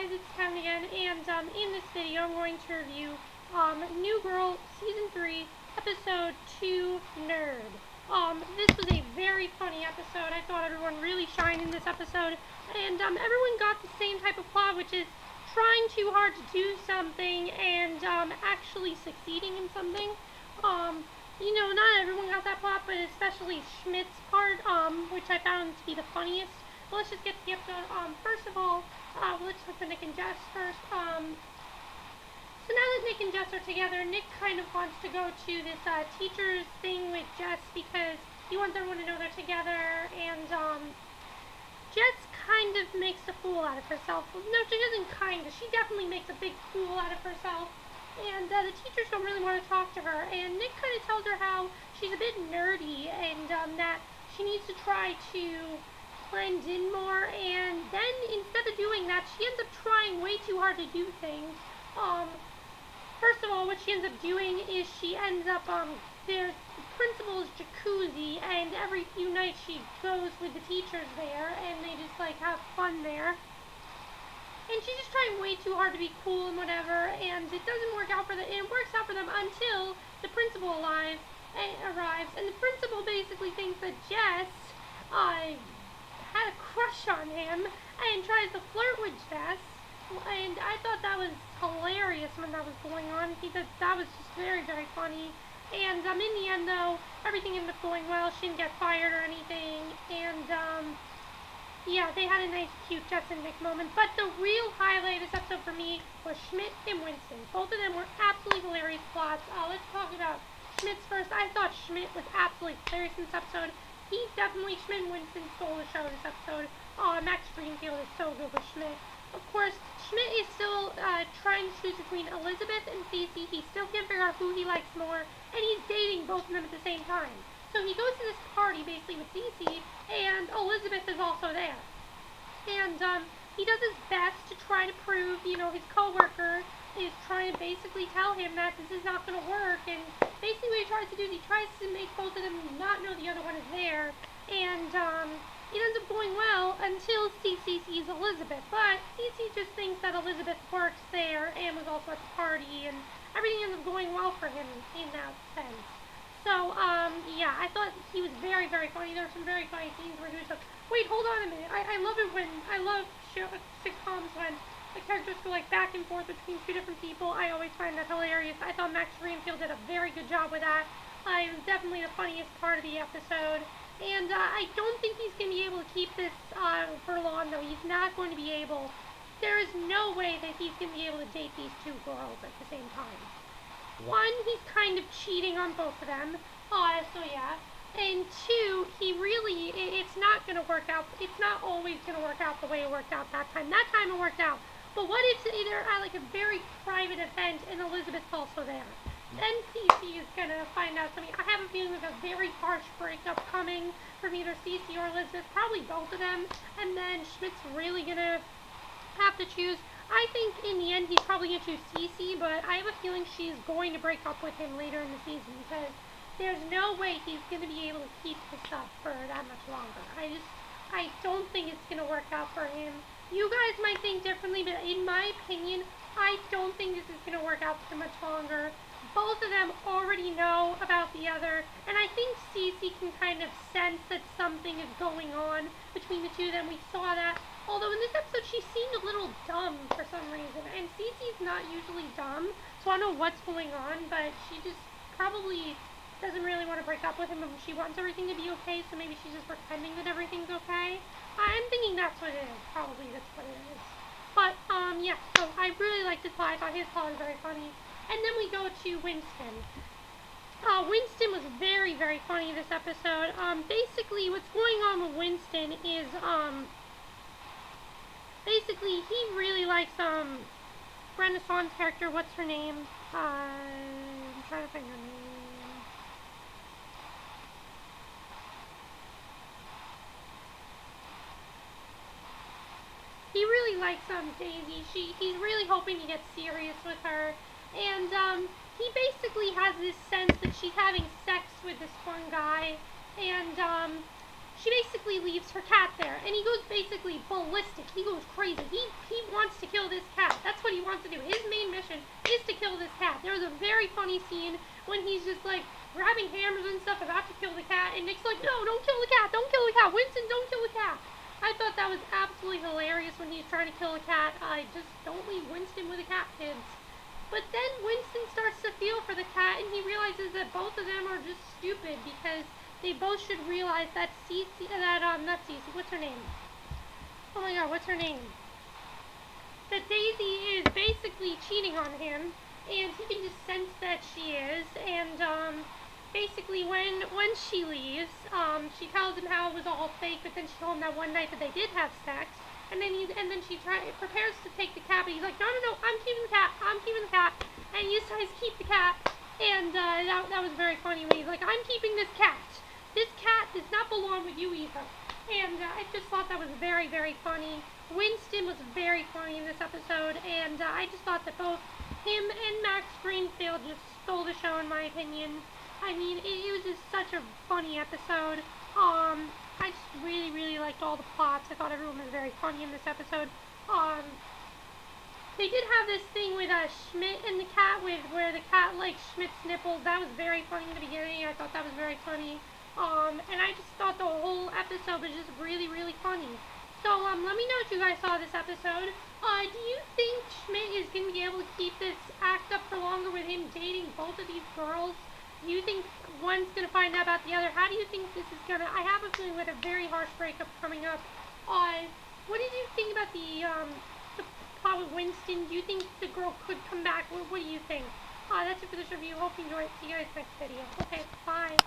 guys, it's Kevin again, and in this video I'm going to review New Girl Season 3, Episode 2, Nerd. This was a very funny episode. I thought everyone really shined in this episode, and everyone got the same type of plot, which is trying too hard to do something and actually succeeding in something. You know, not everyone got that plot, but especially Schmidt's part, which I found to be the funniest. But let's just get to the episode. First of all, let's look at Nick and Jess first. So now that Nick and Jess are together, Nick kind of wants to go to this teacher's thing with Jess because he wants everyone to know they're together, and Jess kind of makes a fool out of herself. No, she doesn't kind of. She definitely makes a big fool out of herself. And the teachers don't really want to talk to her, and Nick kind of tells her how she's a bit nerdy, and that she needs to try to blend in more, and then instead of doing that, she ends up trying way too hard to do things. First of all, what she ends up doing is she ends up, there's the principal's jacuzzi, and every few nights she goes with the teachers there, and they just, like, have fun there. And she's just trying way too hard to be cool and whatever, and it doesn't work out for them. And it works out for them until the principal arrives, and the principal basically thinks that Jess had a crush on him and tries to flirt with Jess. And I thought that was hilarious when that was going on. That was just very, very funny. And in the end, though, everything ended up going well. She didn't get fired or anything, and yeah, they had a nice, cute Jess and Nick moment. But the real highlight of this episode for me was Schmidt and Winston. Both of them were absolutely hilarious plots. Let's talk about Schmidt's first. I thought Schmidt was absolutely hilarious in this episode. Schmidt and Winston stole the show this episode. Max Greenfield is so good with Schmidt. Of course, Schmidt is still trying to choose between Elizabeth and Cece. He still can't figure out who he likes more, and he's dating both of them at the same time. So he goes to this party, basically, with Cece, and Elizabeth is also there. And he does his best to try to prove, you know, his coworker is trying to basically tell him that this is not going to work. And basically what he tries to do is he tries to make both of them not know the other one is there. And it ends up going well until Cece sees Elizabeth. But Cece just thinks that Elizabeth works there and was also at the party, and everything ends up going well for him in that sense. So, yeah, I thought he was very, very funny. There were some very funny scenes where he was like, wait, hold on a minute. I love it when, I love sitcoms when the characters go, like, back and forth between two different people. I always find that hilarious. I thought Max Greenfield did a very good job with that. It was definitely the funniest part of the episode. And, I don't think he's going to be able to keep this, for long, though. He's not going to be able. There is no way that he's going to be able to date these two girls at the same time. One, he's kind of cheating on both of them, so yeah. And two, it's not going to work out, it's not always going to work out the way it worked out that time. That time it worked out. But what if they're at, like, a very private event and Elizabeth's also there? Then Cece is going to find out something. I have a feeling there's a very harsh breakup coming from either Cece or Elizabeth, probably both of them, and then Schmidt's really going to have to choose. I think in the end he's probably going to choose Cece, but I have a feeling she's going to break up with him later in the season because there's no way he's going to be able to keep this up for that much longer. I don't think it's going to work out for him. You guys might think differently, but in my opinion, I don't think this is going to work out for much longer. Both of them already know about the other, and I think Cece can kind of sense that something is going on between the two of them. We saw that. Although in this episode, she seemed a little dumb for some reason. And Cece's not usually dumb, so I don't know what's going on, but she just probably doesn't really want to break up with him, and she wants everything to be okay, so maybe she's just pretending that everything's okay. I'm thinking that's what it is. Probably that's what it is. But, yeah, so I really liked his plot. I thought his plot was very funny. And then we go to Winston. Winston was very, very funny this episode. Basically, what's going on with Winston is, basically, he really likes, Renaissance character, what's her name? I'm trying to find her name. He really likes, Daisy. He's really hoping to get serious with her, and, he basically has this sense that she's having sex with this one guy, and, she basically leaves her cat there, and he goes basically ballistic. He goes crazy. He wants to kill this cat. That's what he wants to do. His main mission is to kill this cat. There was a very funny scene when he's just like grabbing hammers and stuff about to kill the cat, and Nick's like, no, don't kill the cat, don't kill the cat, Winston, don't kill the cat. I thought that was absolutely hilarious when he's trying to kill a cat. Just don't leave Winston with a cat, kids. But then Winston starts to feel for the cat, and he realizes that both of them are just stupid because they both should realize that not Cece, what's her name? Oh my god, what's her name? That Daisy is basically cheating on him, and he can just sense that she is, and basically when she leaves, she tells him how it was all fake, but then she told him that one night that they did have sex, and then she prepares to take the cat, but he's like, no, I'm keeping the cat, and he decides to keep the cat, and that was very funny when he's like, I'm keeping this cat. This cat does not belong with you either. And I just thought that was very, very funny. Winston was very funny in this episode, and I just thought that both him and Max Greenfield just stole the show, in my opinion. I mean, it was just such a funny episode. I just really, really liked all the plots. I thought everyone was very funny in this episode. They did have this thing with Schmidt and the cat, where the cat likes Schmidt's nipples. That was very funny in the beginning. I thought that was very funny. And I just thought the whole episode was just really, really funny. So, let me know what you guys saw this episode. Do you think Schmidt is going to be able to keep this act up for longer with him dating both of these girls? Do you think one's going to find out about the other? How do you think this is going to... I have a feeling with a very harsh breakup coming up. What did you think about the plot with Winston? Do you think the girl could come back? What do you think? That's it for this review. Hope you enjoyed it. See you guys next video. Okay, bye.